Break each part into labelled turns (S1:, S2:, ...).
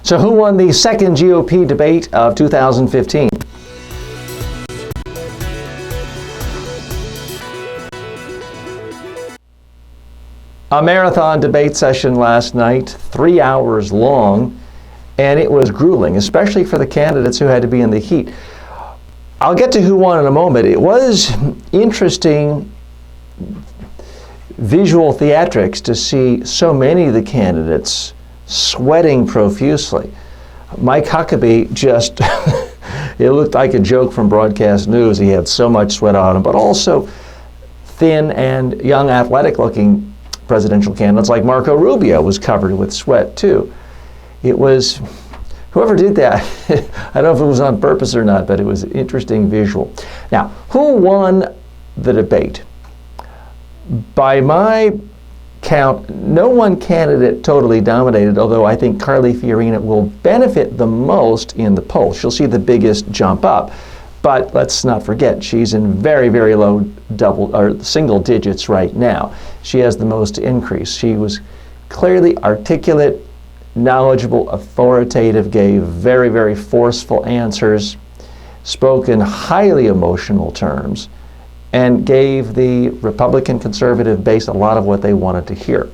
S1: So who won the second GOP debate of 2015? A marathon debate session last night, 3 hours long, and it was grueling, especially for the candidates who had to be in the heat. I'll get to who won in a moment. It was interesting visual theatrics to see so many of the candidates sweating profusely. Mike Huckabee just, it looked like a joke from broadcast news. He had so much sweat on him, but also thin and young, athletic-looking presidential candidates like Marco Rubio was covered with sweat too. It was, whoever did that, I don't know if it was on purpose or not, but it was an interesting visual. Now, who won the debate? By my count, no one candidate totally dominated, although I think Carly Fiorina will benefit the most in the polls. She'll see the biggest jump up. But let's not forget, she's in very, very low double or single digits right now. She has the most increase. She was clearly articulate, knowledgeable, authoritative, gave very, very forceful answers, spoke in highly emotional terms, and gave the Republican conservative base a lot of what they wanted to hear.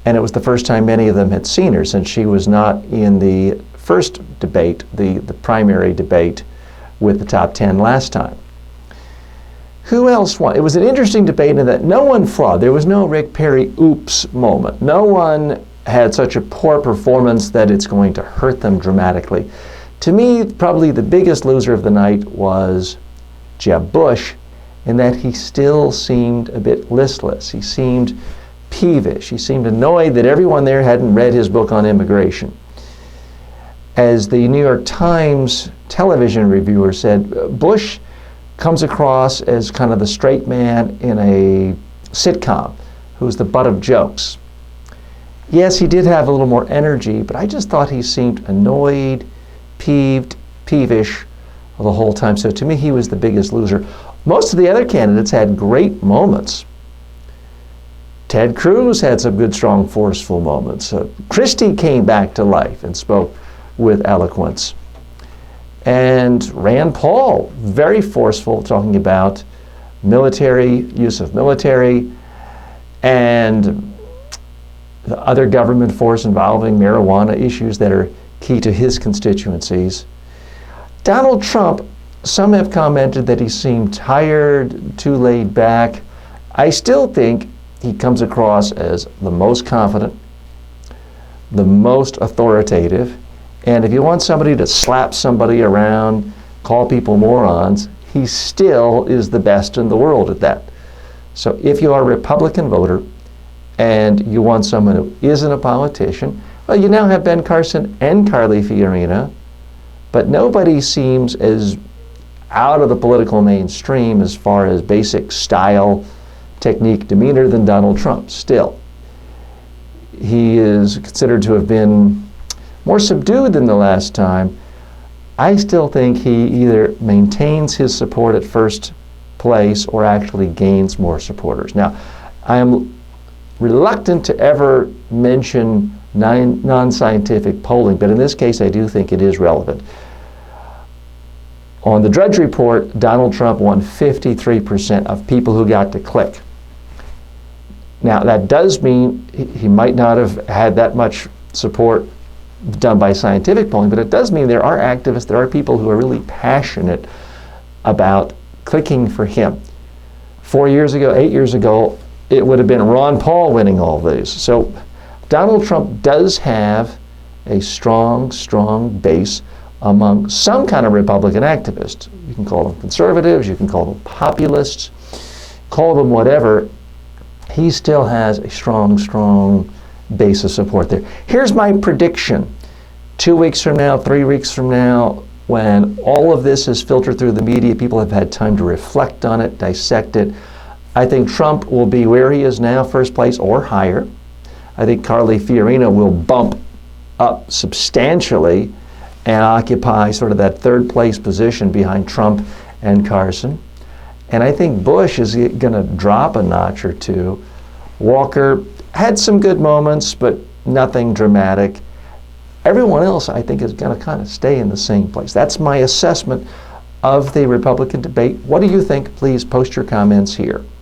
S1: And it was the first time many of them had seen her, since she was not in the first debate, the primary debate with the top 10 last time. Who else won? It was an interesting debate in that no one flawed. There was no Rick Perry oops moment. No one had such a poor performance that it's going to hurt them dramatically. To me, probably the biggest loser of the night was Jeb Bush, in that he still seemed a bit listless. He seemed peevish. He seemed annoyed that everyone there hadn't read his book on immigration. As the New York Times television reviewer said, Bush comes across as kind of the straight man in a sitcom who's the butt of jokes. Yes, he did have a little more energy, but I just thought he seemed annoyed, peevish the whole time. So to me, he was the biggest loser. Most of the other candidates had great moments. Ted Cruz had some good, strong, forceful moments. Christie came back to life and spoke with eloquence. And Rand Paul, very forceful, talking about military, use of military, and the other government force involving marijuana issues that are key to his constituencies. Donald Trump, some have commented that he seemed tired, too laid back. I still think he comes across as the most confident, the most authoritative, and if you want somebody to slap somebody around, call people morons, he still is the best in the world at that. So if you are a Republican voter and you want someone who isn't a politician, well, you now have Ben Carson and Carly Fiorina, but nobody seems as out of the political mainstream as far as basic style, technique, demeanor than Donald Trump. Still, he is considered to have been more subdued than the last time. I still think he either maintains his support at first place or actually gains more supporters. Now, I am reluctant to ever mention non-scientific polling, but in this case I do think it is relevant. On the Drudge Report, Donald Trump won 53% of people who got to click. Now, that does mean he might not have had that much support done by scientific polling, but it does mean there are activists, there are people who are really passionate about clicking for him. 4 years ago, 8 years ago, it would have been Ron Paul winning all these. So Donald Trump does have a strong, strong base among some kind of Republican activists. You can call them conservatives, you can call them populists, call them whatever. He still has a strong, strong base of support there. Here's my prediction. 2 weeks from now, 3 weeks from now, when all of this is filtered through the media, people have had time to reflect on it, dissect it, I think Trump will be where he is now, first place or higher. I think Carly Fiorina will bump up substantially and occupy sort of that third place position behind Trump and Carson. And I think Bush is going to drop a notch or two. Walker had some good moments, but nothing dramatic. Everyone else, I think, is going to kind of stay in the same place. That's my assessment of the Republican debate. What do you think? Please post your comments here.